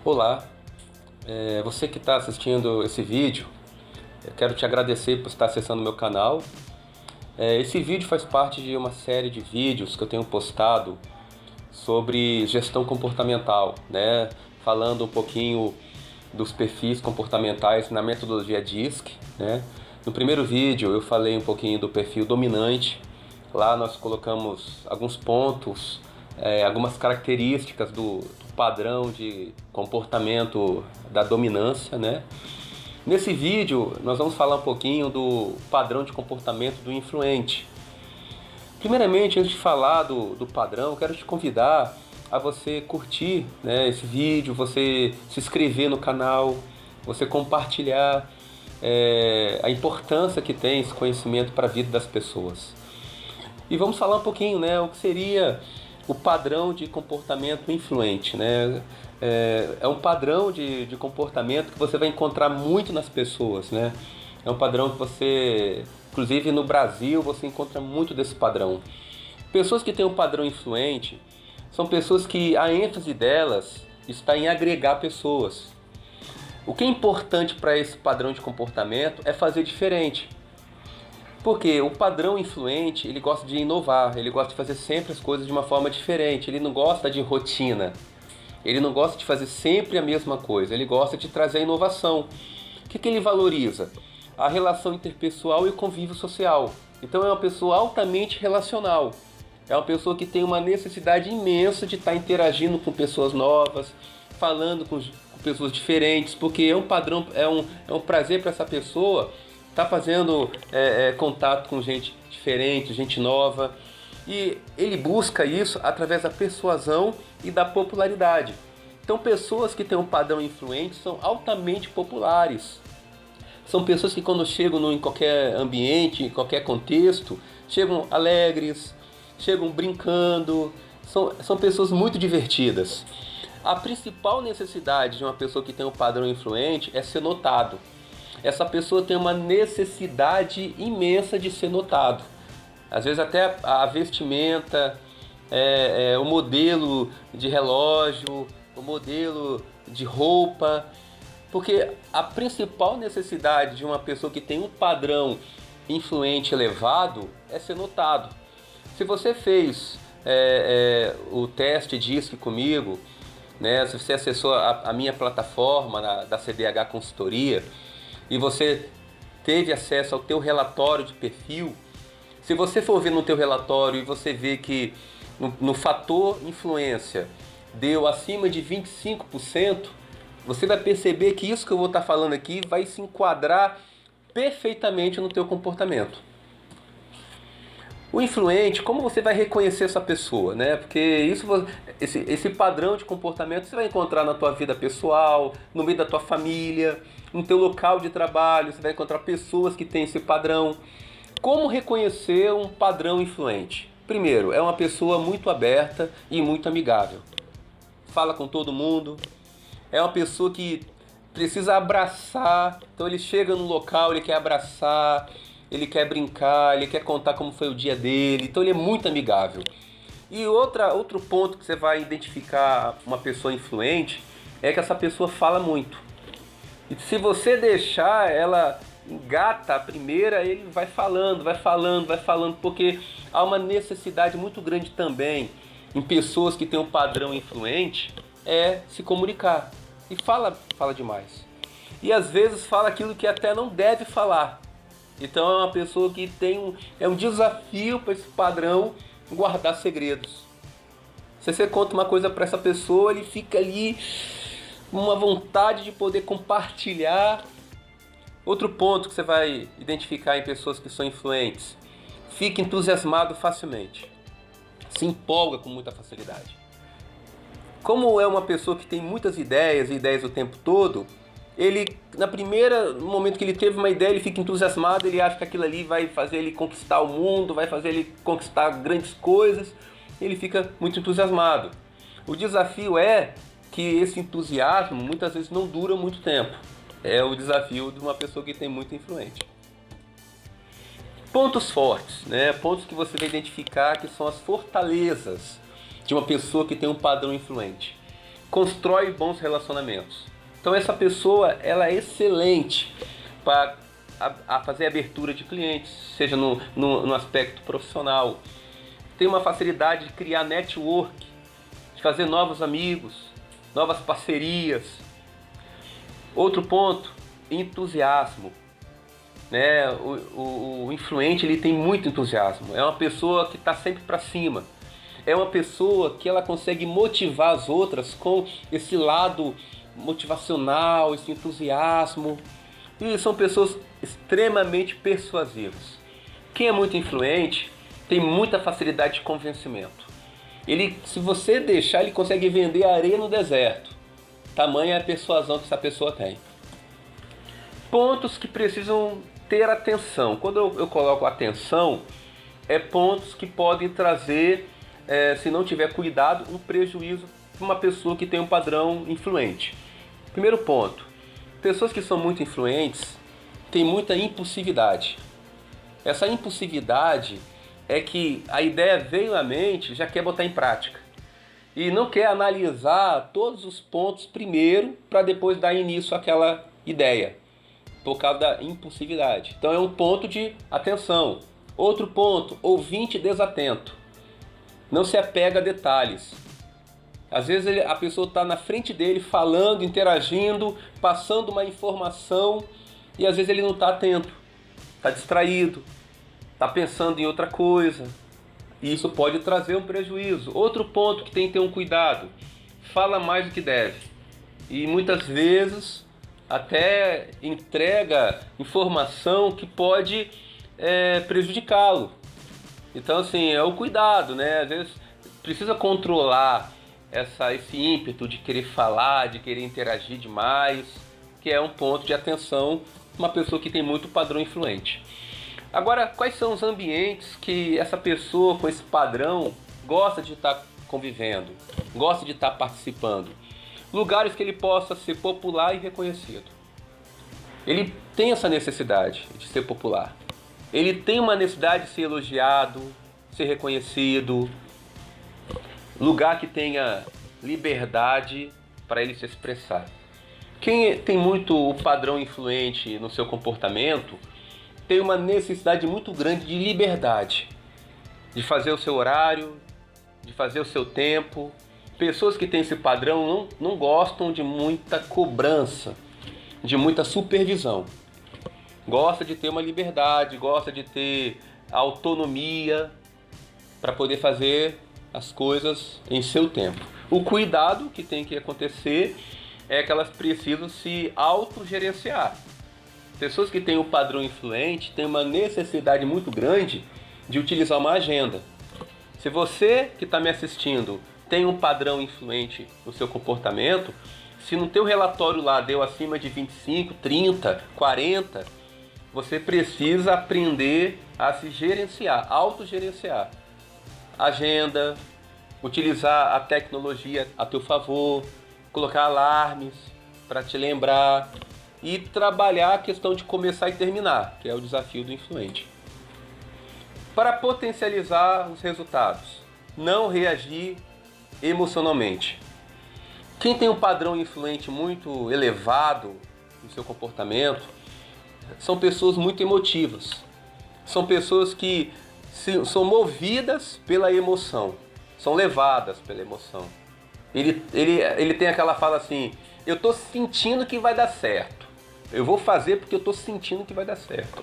Olá, você que está assistindo esse vídeo, eu quero te agradecer por estar acessando o meu canal. Esse vídeo faz parte de uma série de vídeos que eu tenho postado sobre gestão comportamental, né? Falando um pouquinho dos perfis comportamentais na metodologia DISC, né? No primeiro vídeo eu falei um pouquinho do perfil dominante. Lá nós colocamos alguns pontos, algumas características do padrão de comportamento da dominância, né? Nesse vídeo nós vamos falar um pouquinho do padrão de comportamento do influente. Primeiramente, antes de falar do padrão, eu quero te convidar a você curtir, né, esse vídeo, você se inscrever no canal, você compartilhar a importância que tem esse conhecimento para a vida das pessoas. E vamos falar um pouquinho, né, o que seria o padrão de comportamento influente, né? É um padrão de comportamento que você vai encontrar muito nas pessoas, né? É um padrão que você, inclusive no Brasil, você encontra muito desse padrão. Pessoas que têm um padrão influente são pessoas que a ênfase delas está em agregar pessoas. O que é importante para esse padrão de comportamento é fazer diferente. Porque o padrão influente, ele gosta de inovar, ele gosta de fazer sempre as coisas de uma forma diferente, ele não gosta de rotina, ele não gosta de fazer sempre a mesma coisa, ele gosta de trazer a inovação. O que ele valoriza? A relação interpessoal e o convívio social. Então é uma pessoa altamente relacional, é uma pessoa que tem uma necessidade imensa de estar interagindo com pessoas novas, falando com pessoas diferentes, porque é um padrão, é um prazer para essa pessoa tá fazendo contato com gente diferente, gente nova, e ele busca isso através da persuasão e da popularidade. Então pessoas que têm um padrão influente são altamente populares. São pessoas que quando chegam em qualquer ambiente, em qualquer contexto, chegam alegres, chegam brincando, são pessoas muito divertidas. A principal necessidade de uma pessoa que tem um padrão influente é ser notado. Essa pessoa tem uma necessidade imensa de ser notado. Às vezes até a vestimenta, o modelo de relógio, o modelo de roupa. Porque a principal necessidade de uma pessoa que tem um padrão influente elevado é ser notado. Se você fez o teste DISC comigo, né, se você acessou a minha plataforma da CDH Consultoria, e você teve acesso ao teu relatório de perfil, se você for ver no teu relatório e você vê que no fator influência deu acima de 25%, você vai perceber que isso que eu vou estar falando aqui vai se enquadrar perfeitamente no teu comportamento. O influente, como você vai reconhecer essa pessoa, né? Porque esse padrão de comportamento você vai encontrar na tua vida pessoal, no meio da tua família, no teu local de trabalho, você vai encontrar pessoas que têm esse padrão. Como reconhecer um padrão influente? Primeiro, é uma pessoa muito aberta e muito amigável. Fala com todo mundo. É uma pessoa que precisa abraçar. Então ele chega no local, ele quer abraçar, ele quer brincar, ele quer contar como foi o dia dele. Então ele é muito amigável. E outro ponto que você vai identificar uma pessoa influente é que essa pessoa fala muito. E se você deixar ela engata a primeira, ele vai falando, porque há uma necessidade muito grande também em pessoas que têm um padrão influente se comunicar. E fala demais. E às vezes fala aquilo que até não deve falar. Então é uma pessoa que é um desafio para esse padrão guardar segredos. Se você conta uma coisa para essa pessoa, ele fica ali uma vontade de poder compartilhar. Outro ponto que você vai identificar em pessoas que são influentes: fica entusiasmado facilmente, se empolga com muita facilidade. Como é uma pessoa que tem muitas ideias e ideias o tempo todo, ele, no momento que ele teve uma ideia, ele fica entusiasmado, ele acha que aquilo ali vai fazer ele conquistar o mundo, vai fazer ele conquistar grandes coisas, ele fica muito entusiasmado. O desafio é que esse entusiasmo muitas vezes não dura muito tempo. É o desafio de uma pessoa que tem muita influência. Pontos fortes, né? Pontos que você vai identificar que são as fortalezas de uma pessoa que tem um padrão influente. constrói bons relacionamentos. Então essa pessoa, ela é excelente para fazer abertura de clientes, seja no aspecto profissional. Tem uma facilidade de criar network, de fazer novos amigos, novas parcerias. Outro ponto, entusiasmo. Né? O influente, ele tem muito entusiasmo. É uma pessoa que está sempre para cima. É uma pessoa que ela consegue motivar as outras com esse lado motivacional, esse entusiasmo. E são pessoas extremamente persuasivas. Quem é muito influente tem muita facilidade de convencimento. Ele, se você deixar, ele consegue vender areia no deserto. Tamanha é a persuasão que essa pessoa tem. Pontos que precisam ter atenção. Quando eu coloco atenção, é pontos que podem trazer, se não tiver cuidado, um prejuízo para uma pessoa que tem um padrão influente. Primeiro ponto, pessoas que são muito influentes têm muita impulsividade. Essa impulsividade é que a ideia veio à mente, já quer botar em prática. E não quer analisar todos os pontos primeiro para depois dar início àquela ideia, por causa da impulsividade. Então é um ponto de atenção. Outro ponto, ouvinte desatento. Não se apega a detalhes. Às vezes a pessoa está na frente dele falando, interagindo, passando uma informação e às vezes ele não está atento, está distraído, está pensando em outra coisa. E isso pode trazer um prejuízo. Outro ponto que tem que ter um cuidado, fala mais do que deve. E muitas vezes até entrega informação que pode prejudicá-lo. Então assim, é o cuidado, né? Às vezes precisa controlar esse ímpeto de querer falar, de querer interagir demais, que é um ponto de atenção uma pessoa que tem muito padrão influente. Agora, quais são os ambientes que essa pessoa com esse padrão gosta de estar convivendo, gosta de estar participando? Lugares que ele possa ser popular e reconhecido. Ele tem essa necessidade de ser popular. Ele tem uma necessidade de ser elogiado, ser reconhecido. Lugar que tenha liberdade para ele se expressar. Quem tem muito o padrão influente no seu comportamento tem uma necessidade muito grande de liberdade, de fazer o seu horário, de fazer o seu tempo. Pessoas que têm esse padrão não gostam de muita cobrança, de muita supervisão. Gosta de ter uma liberdade, gosta de ter autonomia para poder fazer as coisas em seu tempo. O cuidado que tem que acontecer é que elas precisam se autogerenciar. Pessoas que têm o padrão influente têm uma necessidade muito grande de utilizar uma agenda. Se você que está me assistindo tem um padrão influente no seu comportamento, se no teu relatório lá deu acima de 25, 30, 40, você precisa aprender a se gerenciar, autogerenciar. Agenda, utilizar a tecnologia a teu favor, colocar alarmes para te lembrar e trabalhar a questão de começar e terminar, que é o desafio do influente. Para potencializar os resultados, não reagir emocionalmente. Quem tem um padrão influente muito elevado no seu comportamento são pessoas muito emotivas. São pessoas que são movidas pela emoção, são levadas pela emoção. Ele tem aquela fala assim, eu estou sentindo que vai dar certo. Eu vou fazer porque eu estou sentindo que vai dar certo.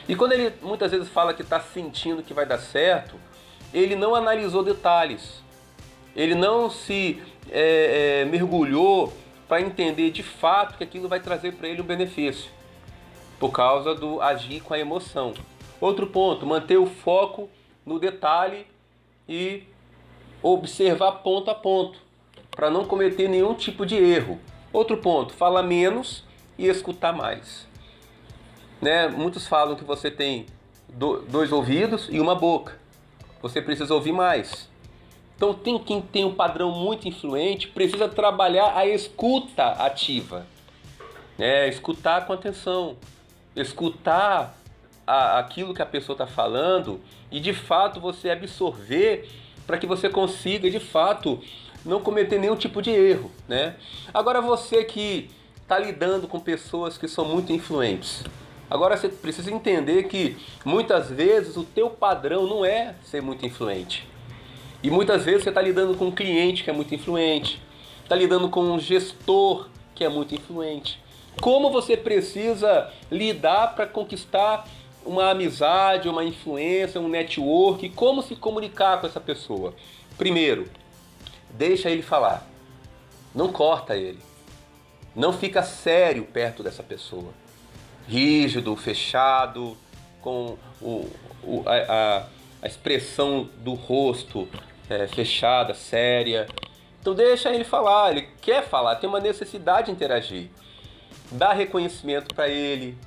E quando ele muitas vezes fala que está sentindo que vai dar certo, ele não analisou detalhes. Ele não se mergulhou para entender de fato que aquilo vai trazer para ele um benefício, por causa do agir com a emoção. Outro ponto, manter o foco no detalhe e observar ponto a ponto, para não cometer nenhum tipo de erro. Outro ponto, falar menos e escutar mais. Né? Muitos falam que você tem dois ouvidos e uma boca. Você precisa ouvir mais. Então quem tem um padrão muito influente precisa trabalhar a escuta ativa. Escutar com atenção. Escutar aquilo que a pessoa está falando e de fato você absorver para que você consiga de fato não cometer nenhum tipo de erro, né? Agora você que está lidando com pessoas que são muito influentes, agora você precisa entender que muitas vezes o teu padrão não é ser muito influente. E muitas vezes você está lidando com um cliente que é muito influente, está lidando com um gestor que é muito influente. Como você precisa lidar para conquistar uma amizade, uma influência, um network, como se comunicar com essa pessoa? Primeiro, deixa ele falar, não corta ele, não fica sério perto dessa pessoa, rígido, fechado, com a expressão do rosto fechada, séria. Então deixa ele falar, ele quer falar, tem uma necessidade de interagir. Dá reconhecimento para ele,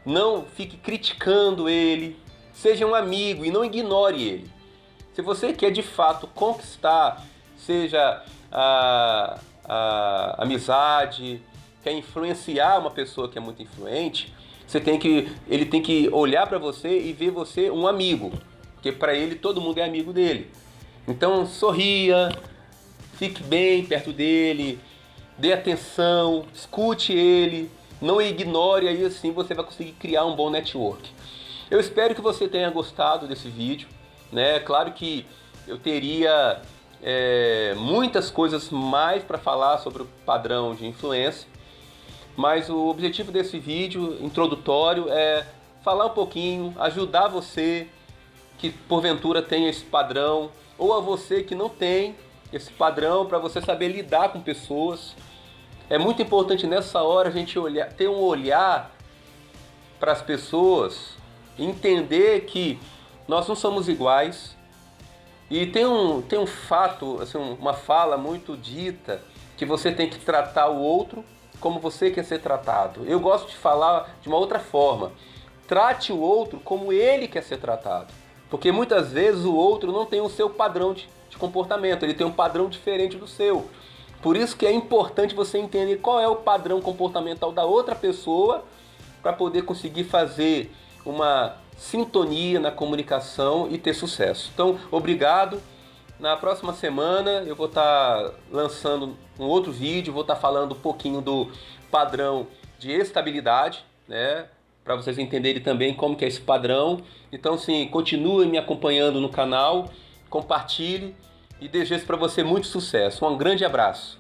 não fique criticando ele, seja um amigo e não ignore ele. Se você quer de fato conquistar, seja a amizade, quer influenciar uma pessoa que é muito influente, ele tem que olhar para você e ver você um amigo, porque para ele todo mundo é amigo dele. Então sorria, fique bem perto dele, dê atenção, escute ele, não ignore, aí assim você vai conseguir criar um bom network. Eu espero que você tenha gostado desse vídeo, né? Claro que eu teria muitas coisas mais para falar sobre o padrão de influência, mas o objetivo desse vídeo introdutório é falar um pouquinho, ajudar você que porventura tem esse padrão, ou a você que não tem esse padrão, para você saber lidar com pessoas. É muito importante nessa hora a gente ter um olhar para as pessoas, entender que nós não somos iguais. E tem um fato, assim, uma fala muito dita, que você tem que tratar o outro como você quer ser tratado. Eu gosto de falar de uma outra forma. Trate o outro como ele quer ser tratado. Porque muitas vezes o outro não tem o seu padrão de comportamento, ele tem um padrão diferente do seu. Por isso que é importante você entender qual é o padrão comportamental da outra pessoa para poder conseguir fazer uma sintonia na comunicação e ter sucesso. Então, obrigado. Na próxima semana eu vou estar lançando um outro vídeo, vou estar falando um pouquinho do padrão de estabilidade, né? Para vocês entenderem também como que é esse padrão. Então, sim, continue me acompanhando no canal, compartilhe e desejo para você muito sucesso. Um grande abraço.